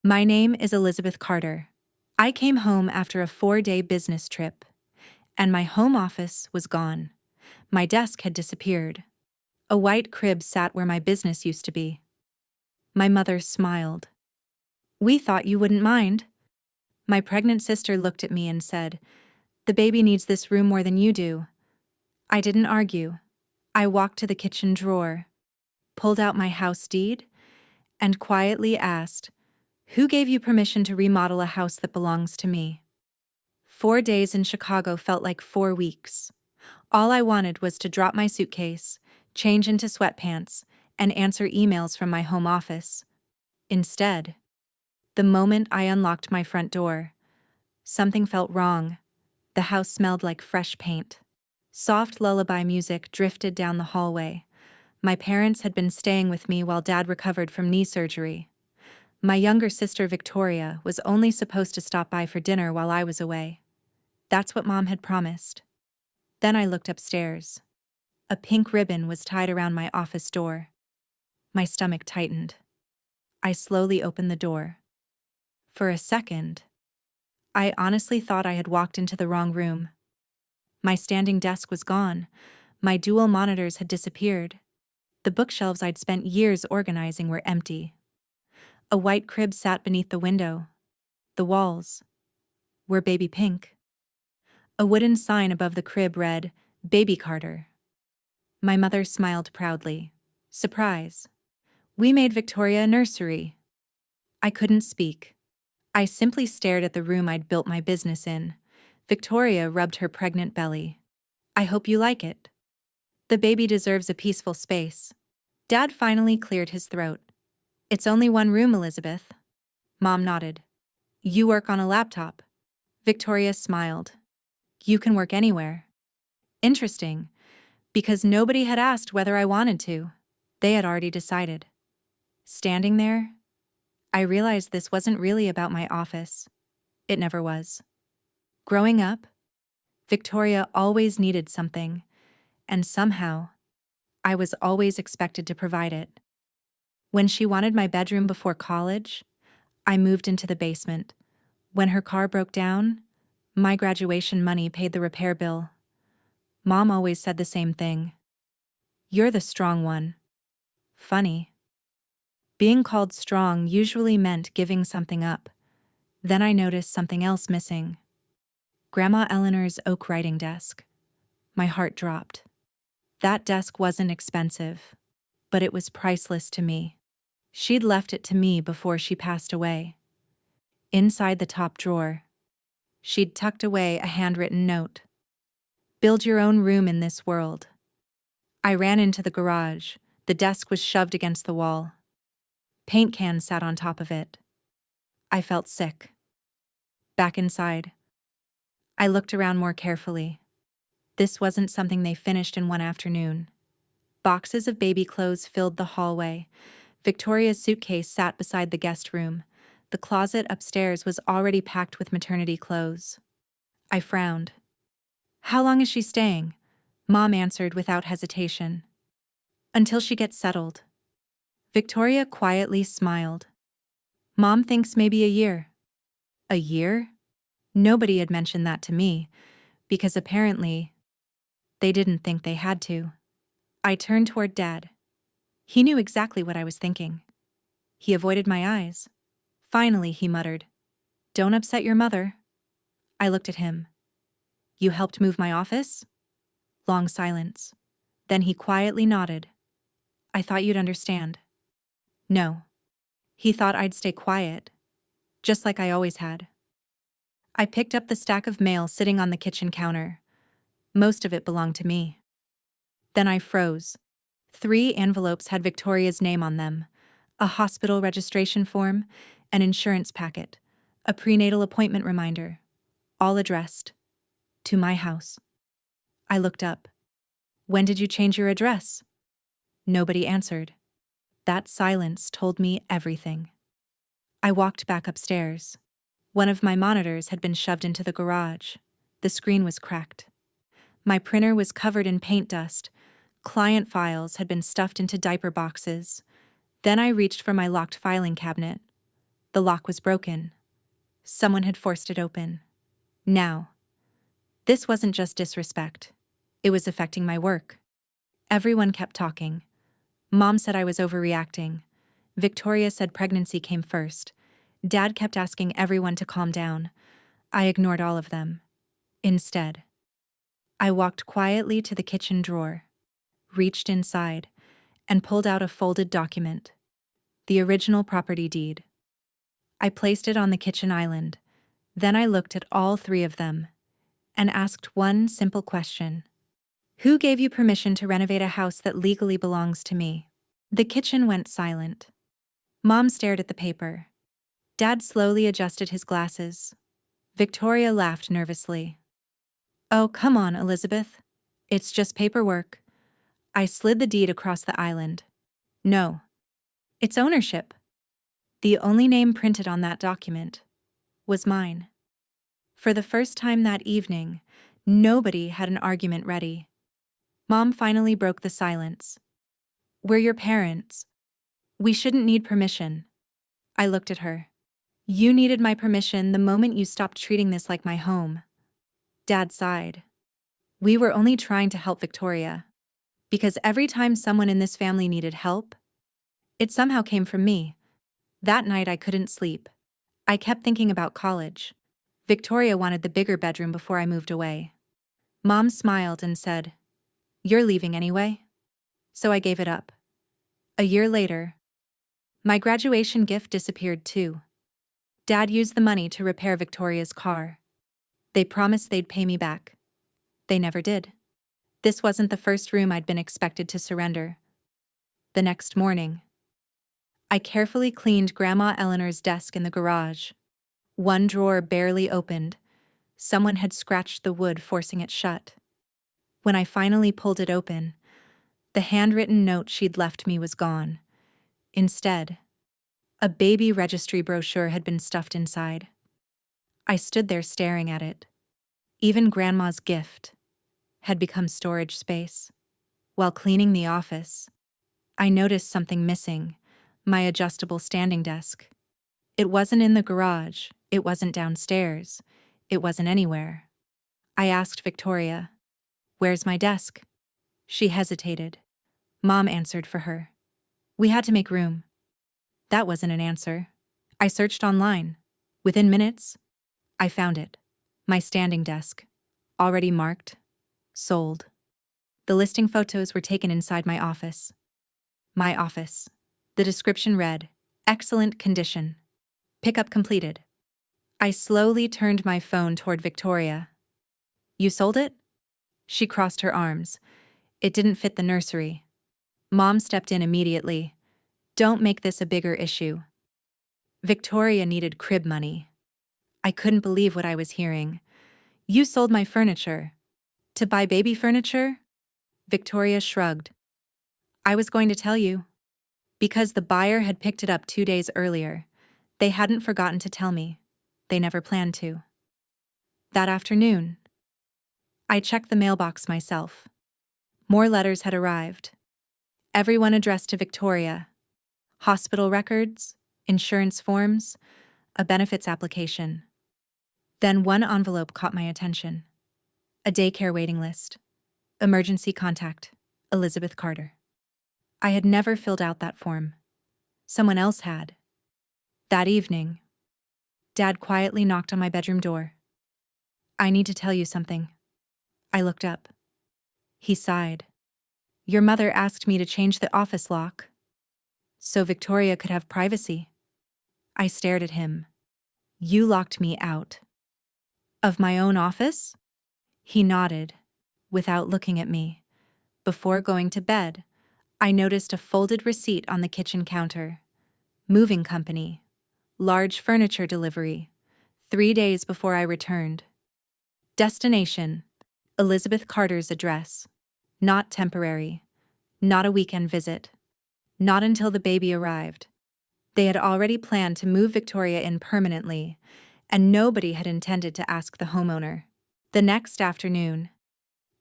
My name is Elizabeth Carter. I came home after a 4-day business trip, and my home office was gone. My desk had disappeared. A white crib sat where my business used to be. My mother smiled. "We thought you wouldn't mind." My pregnant sister looked at me and said, "The baby needs this room more than you do." I didn't argue. I walked to the kitchen drawer, pulled out my house deed, and quietly asked, "Who gave you permission to remodel a house that belongs to me?" 4 days in Chicago felt like 4 weeks. All I wanted was to drop my suitcase, change into sweatpants, and answer emails from my home office. Instead, the moment I unlocked my front door, something felt wrong. The house smelled like fresh paint. Soft lullaby music drifted down the hallway. My parents had been staying with me while Dad recovered from knee surgery. My younger sister Victoria was only supposed to stop by for dinner while I was away. That's what Mom had promised. Then I looked upstairs. A pink ribbon was tied around my office door. My stomach tightened. I slowly opened the door. For a second, I honestly thought I had walked into the wrong room. My standing desk was gone. My dual monitors had disappeared. The bookshelves I'd spent years organizing were empty. A white crib sat beneath the window. The walls were baby pink. A wooden sign above the crib read, "Baby Carter." My mother smiled proudly. "Surprise. We made Victoria a nursery." I couldn't speak. I simply stared at the room I'd built my business in. Victoria rubbed her pregnant belly. "I hope you like it. The baby deserves a peaceful space." Dad finally cleared his throat. "It's only one room, Elizabeth." Mom nodded. "You work on a laptop." Victoria smiled. "You can work anywhere." Interesting, because nobody had asked whether I wanted to. They had already decided. Standing there, I realized this wasn't really about my office. It never was. Growing up, Victoria always needed something, and somehow, I was always expected to provide it. When she wanted my bedroom before college, I moved into the basement. When her car broke down, my graduation money paid the repair bill. Mom always said the same thing. "You're the strong one." Funny. Being called strong usually meant giving something up. Then I noticed something else missing. Grandma Eleanor's oak writing desk. My heart dropped. That desk wasn't expensive, but it was priceless to me. She'd left it to me before she passed away. Inside the top drawer, she'd tucked away a handwritten note. "Build your own room in this world." I ran into the garage. The desk was shoved against the wall. Paint cans sat on top of it. I felt sick. Back inside, I looked around more carefully. This wasn't something they finished in one afternoon. Boxes of baby clothes filled the hallway. Victoria's suitcase sat beside the guest room. The closet upstairs was already packed with maternity clothes. I frowned. "How long is she staying?" Mom answered without hesitation. "Until she gets settled." Victoria quietly smiled. "Mom thinks maybe a year." A year? Nobody had mentioned that to me, because apparently they didn't think they had to. I turned toward Dad. He knew exactly what I was thinking. He avoided my eyes. Finally, he muttered, "Don't upset your mother." I looked at him. "You helped move my office?" Long silence. Then he quietly nodded. "I thought you'd understand." No. He thought I'd stay quiet, just like I always had. I picked up the stack of mail sitting on the kitchen counter. Most of it belonged to me. Then I froze. 3 envelopes had Victoria's name on them: a hospital registration form, an insurance packet, a prenatal appointment reminder, all addressed to my house. I looked up. "When did you change your address?" Nobody answered. That silence told me everything. I walked back upstairs. One of my monitors had been shoved into the garage. The screen was cracked. My printer was covered in paint dust. Client files had been stuffed into diaper boxes. Then I reached for my locked filing cabinet. The lock was broken. Someone had forced it open. Now, this wasn't just disrespect. It was affecting my work. Everyone kept talking. Mom said I was overreacting. Victoria said pregnancy came first. Dad kept asking everyone to calm down. I ignored all of them. Instead, I walked quietly to the kitchen drawer, reached inside, and pulled out a folded document, the original property deed. I placed it on the kitchen island. Then I looked at all three of them and asked one simple question. Who gave you permission to renovate a house that legally belongs to me? The kitchen went silent. Mom stared at the paper. Dad slowly adjusted his glasses. Victoria laughed nervously. Oh, come on, Elizabeth. It's just paperwork. I slid the deed across the island. No. It's ownership. The only name printed on that document was mine. For the first time that evening, nobody had an argument ready. Mom finally broke the silence. We're your parents. We shouldn't need permission. I looked at her. You needed my permission the moment you stopped treating this like my home. Dad sighed. We were only trying to help Victoria. Because every time someone in this family needed help, it somehow came from me. That night I couldn't sleep. I kept thinking about college. Victoria wanted the bigger bedroom before I moved away. Mom smiled and said, You're leaving anyway? So I gave it up. A year later, my graduation gift disappeared too. Dad used the money to repair Victoria's car. They promised they'd pay me back. They never did. This wasn't the first room I'd been expected to surrender. The next morning, I carefully cleaned Grandma Eleanor's desk in the garage. One drawer barely opened. Someone had scratched the wood, forcing it shut. When I finally pulled it open, the handwritten note she'd left me was gone. Instead, a baby registry brochure had been stuffed inside. I stood there staring at it. Even Grandma's gift had become storage space. While cleaning the office, I noticed something missing: my adjustable standing desk. It wasn't in the garage, it wasn't downstairs, it wasn't anywhere. I asked Victoria, Where's my desk? She hesitated. Mom answered for her. We had to make room. That wasn't an answer. I searched online. Within minutes, I found it. My standing desk. Already marked. Sold. The listing photos were taken inside my office. My office. The description read, Excellent condition. Pickup completed. I slowly turned my phone toward Victoria. You sold it? She crossed her arms. It didn't fit the nursery. Mom stepped in immediately. Don't make this a bigger issue. Victoria needed crib money. I couldn't believe what I was hearing. You sold my furniture. To buy baby furniture? Victoria shrugged. I was going to tell you. Because the buyer had picked it up 2 days earlier. They hadn't forgotten to tell me. They never planned to. That afternoon, I checked the mailbox myself. More letters had arrived. Everyone addressed to Victoria. Hospital records, insurance forms, a benefits application. Then one envelope caught my attention. A daycare waiting list. Emergency contact, Elizabeth Carter. I had never filled out that form. Someone else had. That evening, Dad quietly knocked on my bedroom door. I need to tell you something. I looked up. He sighed. Your mother asked me to change the office lock so Victoria could have privacy. I stared at him. You locked me out. Of my own office? He nodded, without looking at me. Before going to bed, I noticed a folded receipt on the kitchen counter. Moving company. Large furniture delivery. 3 days before I returned. Destination: Elizabeth Carter's address. Not temporary. Not a weekend visit. Not until the baby arrived. They had already planned to move Victoria in permanently, and nobody had intended to ask the homeowner. The next afternoon,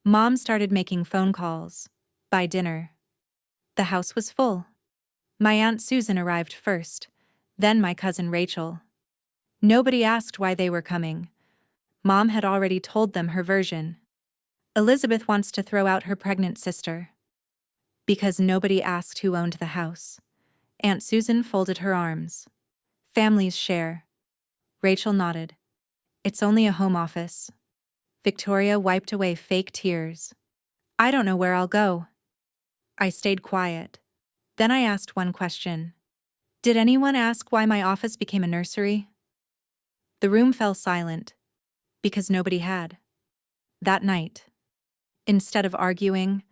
Mom started making phone calls. By dinner, the house was full. My Aunt Susan arrived first, Then my cousin Rachel. Nobody asked why they were coming. Mom had already told them her version. Elizabeth wants to throw out her pregnant sister. Because nobody asked who owned the house. Aunt Susan folded her arms. Families share. Rachel nodded. It's only a home office. Victoria wiped away fake tears. I don't know where I'll go. I stayed quiet. Then I asked one question. Did anyone ask why my office became a nursery? The room fell silent. Because nobody had. That night, instead of arguing,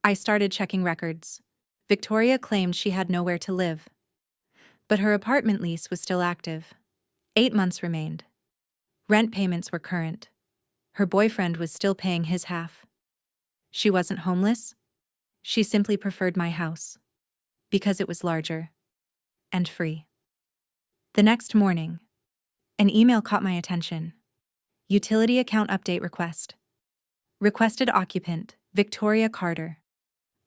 I started checking records. Victoria claimed she had nowhere to live. But her apartment lease was still active. 8 months remained. Rent payments were current. Her boyfriend was still paying his half. She wasn't homeless. She simply preferred my house. Because it was larger. And free. The next morning, an email caught my attention. Utility account update request. Requested occupant, Victoria Carter.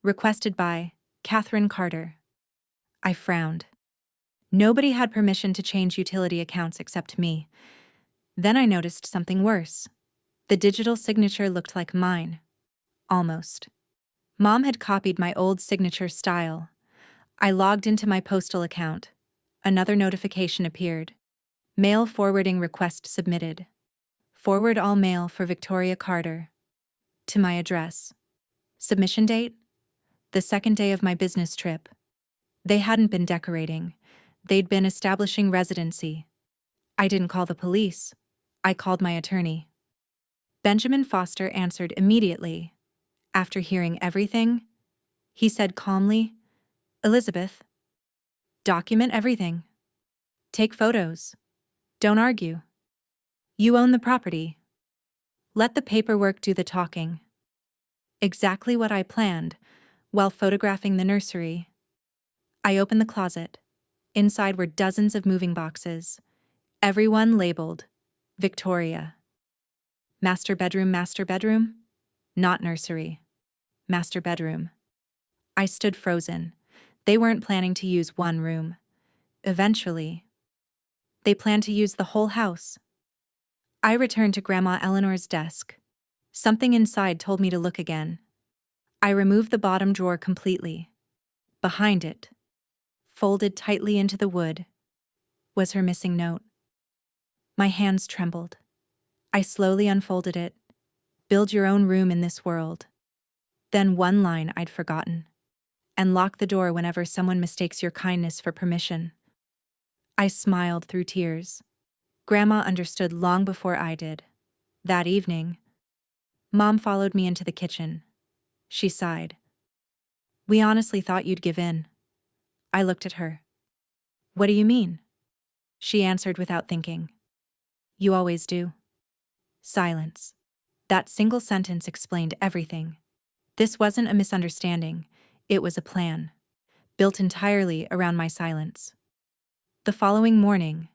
Requested by Catherine Carter. I frowned. Nobody had permission to change utility accounts except me. Then I noticed something worse. The digital signature looked like mine. Almost. Mom had copied my old signature style. I logged into my postal account. Another notification appeared. Mail forwarding request submitted. Forward all mail for Victoria Carter. To my address. Submission date? The second day of my business trip. They hadn't been decorating. They'd been establishing residency. I didn't call the police. I called my attorney. Benjamin Foster answered immediately. After hearing everything, he said calmly, Elizabeth, document everything. Take photos. Don't argue. You own the property. Let the paperwork do the talking. Exactly what I planned, while photographing the nursery. I opened the closet. Inside were dozens of moving boxes, everyone labeled Victoria. Master bedroom, not nursery. Master bedroom. I stood frozen. They weren't planning to use one room. Eventually, they planned to use the whole house. I returned to Grandma Eleanor's desk. Something inside told me to look again. I removed the bottom drawer completely. Behind it, folded tightly into the wood, was her missing note. My hands trembled. I slowly unfolded it. Build your own room in this world. Then one line I'd forgotten. And lock the door whenever someone mistakes your kindness for permission. I smiled through tears. Grandma understood long before I did. That evening, Mom followed me into the kitchen. She sighed. We honestly thought you'd give in. I looked at her. What do you mean? She answered without thinking. You always do. Silence. That single sentence explained everything. This wasn't a misunderstanding. It was a plan. Built entirely around my silence. The following morning,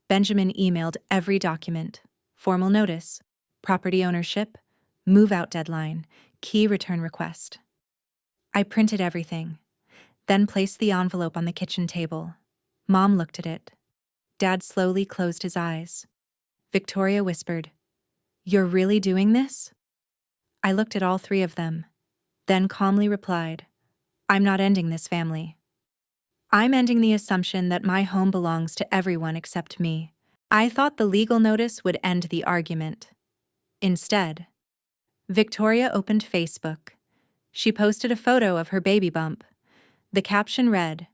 Benjamin emailed every document. Formal notice, property ownership, move-out deadline, key return request. I printed everything, then placed the envelope on the kitchen table. Mom looked at it. Dad slowly closed his eyes. Victoria whispered, You're really doing this? I looked at all three of them, then calmly replied, I'm not ending this family. I'm ending the assumption that my home belongs to everyone except me. I thought the legal notice would end the argument. Instead, Victoria opened Facebook. She posted a photo of her baby bump. The caption read,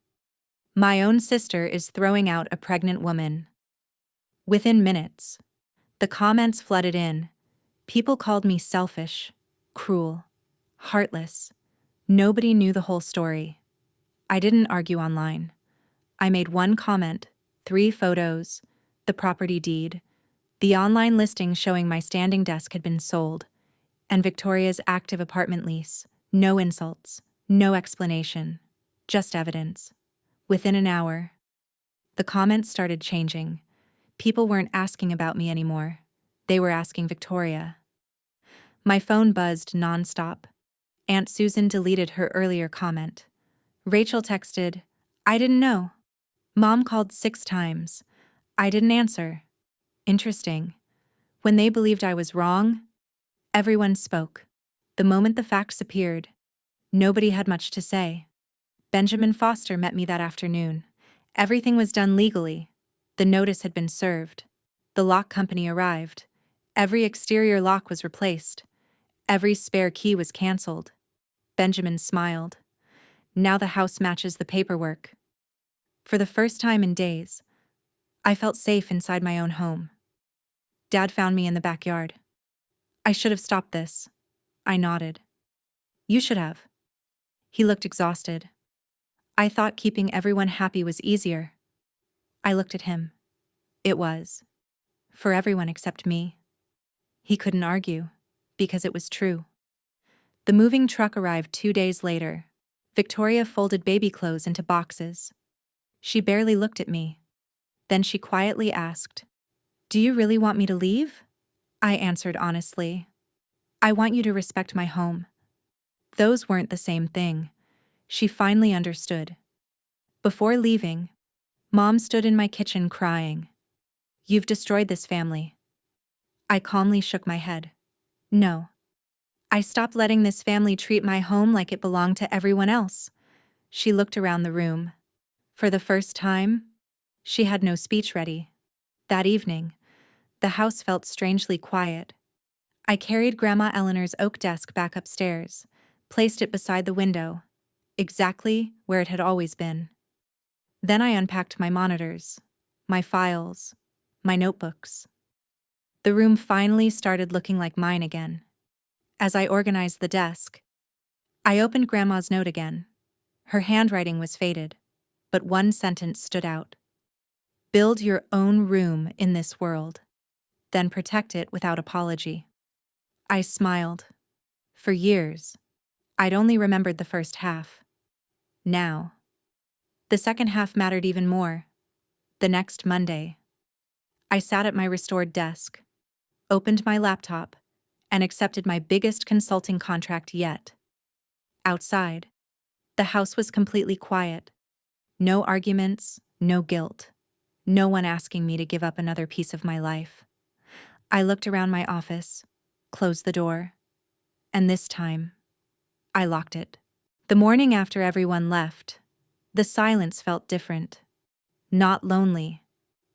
My own sister is throwing out a pregnant woman. Within minutes, the comments flooded in. People called me selfish, cruel, heartless. Nobody knew the whole story. I didn't argue online. I made one comment, 3 photos, the property deed, the online listing showing my standing desk had been sold, and Victoria's active apartment lease. No insults, no explanation, just evidence. Within an hour, the comments started changing. People weren't asking about me anymore. They were asking Victoria. My phone buzzed nonstop. Aunt Susan deleted her earlier comment. Rachel texted, I didn't know. Mom called 6 times. I didn't answer. Interesting. When they believed I was wrong, everyone spoke. The moment the facts appeared, nobody had much to say. Benjamin Foster met me that afternoon. Everything was done legally. The notice had been served. The lock company arrived. Every exterior lock was replaced. Every spare key was canceled. Benjamin smiled. Now the house matches the paperwork. For the first time in days, I felt safe inside my own home. Dad found me in the backyard. I should have stopped this. I nodded. You should have. He looked exhausted. I thought keeping everyone happy was easier. I looked at him. It was. For everyone except me. He couldn't argue, because it was true. The moving truck arrived 2 days later. Victoria folded baby clothes into boxes. She barely looked at me. Then she quietly asked, "Do you really want me to leave?" I answered honestly. "I want you to respect my home." Those weren't the same thing. She finally understood. Before leaving, Mom stood in my kitchen crying. "You've destroyed this family." I calmly shook my head. No. I stopped letting this family treat my home like it belonged to everyone else. She looked around the room. For the first time, she had no speech ready. That evening, the house felt strangely quiet. I carried Grandma Eleanor's oak desk back upstairs, placed it beside the window, exactly where it had always been. Then I unpacked my monitors, my files, my notebooks. The room finally started looking like mine again. As I organized the desk, I opened Grandma's note again. Her handwriting was faded, but one sentence stood out. "Build your own room in this world, then protect it without apology." I smiled. For years, I'd only remembered the first half. Now, the second half mattered even more. The next Monday, I sat at my restored desk, opened my laptop, and accepted my biggest consulting contract yet. Outside, the house was completely quiet. No arguments, no guilt. No one asking me to give up another piece of my life. I looked around my office, closed the door, and this time, I locked it. The morning after everyone left, the silence felt different. Not lonely,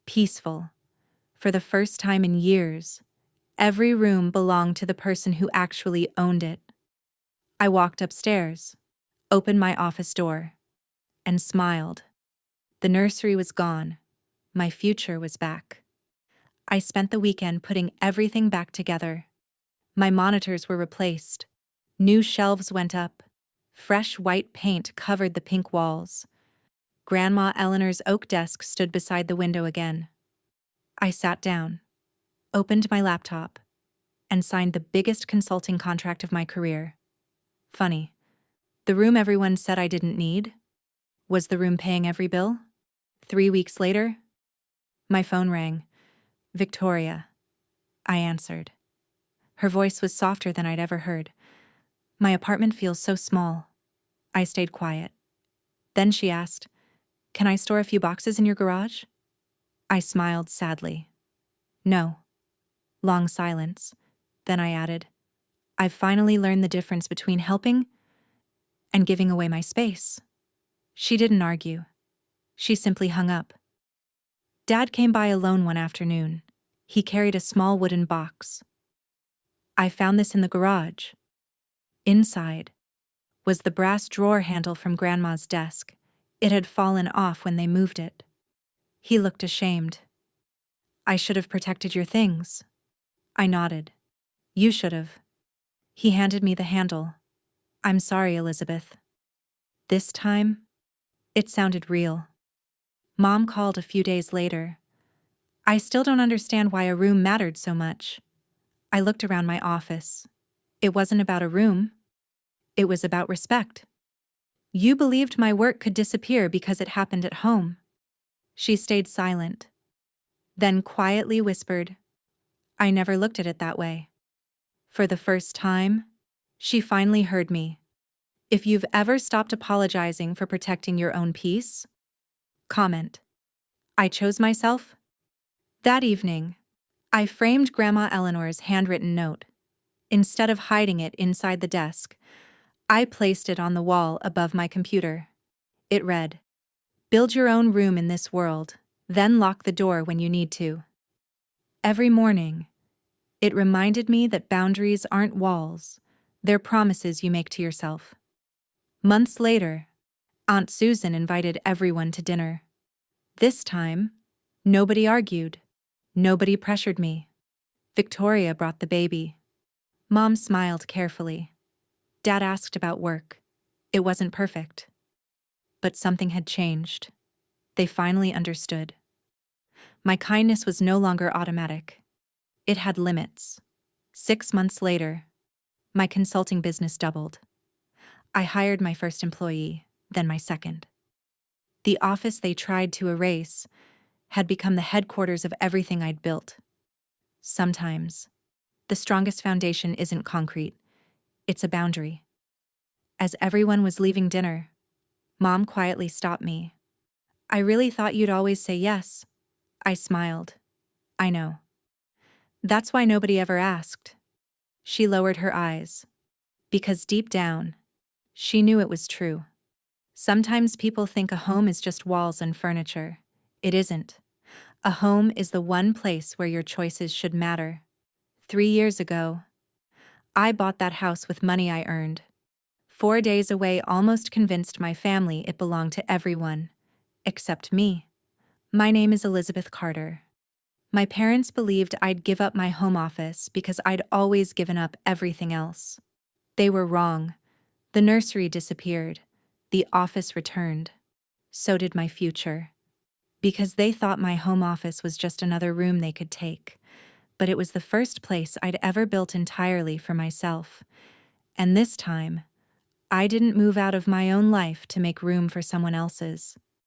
peaceful. For the first time in years, every room belonged to the person who actually owned it. I walked upstairs, opened my office door, and smiled. The nursery was gone. My future was back. I spent the weekend putting everything back together. My monitors were replaced. New shelves went up. Fresh white paint covered the pink walls. Grandma Eleanor's oak desk stood beside the window again. I sat down, opened my laptop, and signed the biggest consulting contract of my career. Funny, the room everyone said I didn't need was the room paying every bill. 3 weeks later, my phone rang. "Victoria." I answered. Her voice was softer than I'd ever heard. "My apartment feels so small." I stayed quiet. Then she asked, "Can I store a few boxes in your garage?" I smiled sadly. "No." Long silence. Then I added, "I've finally learned the difference between helping and giving away my space." She didn't argue. She simply hung up. Dad came by alone one afternoon. He carried a small wooden box. "I found this in the garage." Inside was the brass drawer handle from Grandma's desk. It had fallen off when they moved it. He looked ashamed. "I should have protected your things." I nodded. "You should have." He handed me the handle. "I'm sorry, Elizabeth." This time, it sounded real. Mom called a few days later. "I still don't understand why a room mattered so much." I looked around my office. It wasn't about a room. It was about respect. "You believed my work could disappear because it happened at home." She stayed silent, then quietly whispered, "I never looked at it that way." For the first time, she finally heard me. If you've ever stopped apologizing for protecting your own peace, comment. I chose myself? That evening, I framed Grandma Eleanor's handwritten note. Instead of hiding it inside the desk, I placed it on the wall above my computer. It read, "Build your own room in this world, then lock the door when you need to." Every morning, it reminded me that boundaries aren't walls, they're promises you make to yourself. Months later, Aunt Susan invited everyone to dinner. This time, nobody argued. Nobody pressured me. Victoria brought the baby. Mom smiled carefully. Dad asked about work. It wasn't perfect. But something had changed. They finally understood. My kindness was no longer automatic. It had limits. 6 months later, my consulting business doubled. I hired my first employee, then my second. The office they tried to erase had become the headquarters of everything I'd built. Sometimes, the strongest foundation isn't concrete, it's a boundary. As everyone was leaving dinner, Mom quietly stopped me. "I really thought you'd always say yes." I smiled. "I know. That's why nobody ever asked." She lowered her eyes. Because deep down, she knew it was true. Sometimes people think a home is just walls and furniture. It isn't. A home is the one place where your choices should matter. 3 years ago, I bought that house with money I earned. 4 days away almost convinced my family it belonged to everyone, except me. My name is Elizabeth Carter. My parents believed I'd give up my home office because I'd always given up everything else. They were wrong. The nursery disappeared. The office returned. So did my future. Because they thought my home office was just another room they could take. But it was the first place I'd ever built entirely for myself. And this time, I didn't move out of my own life to make room for someone else's.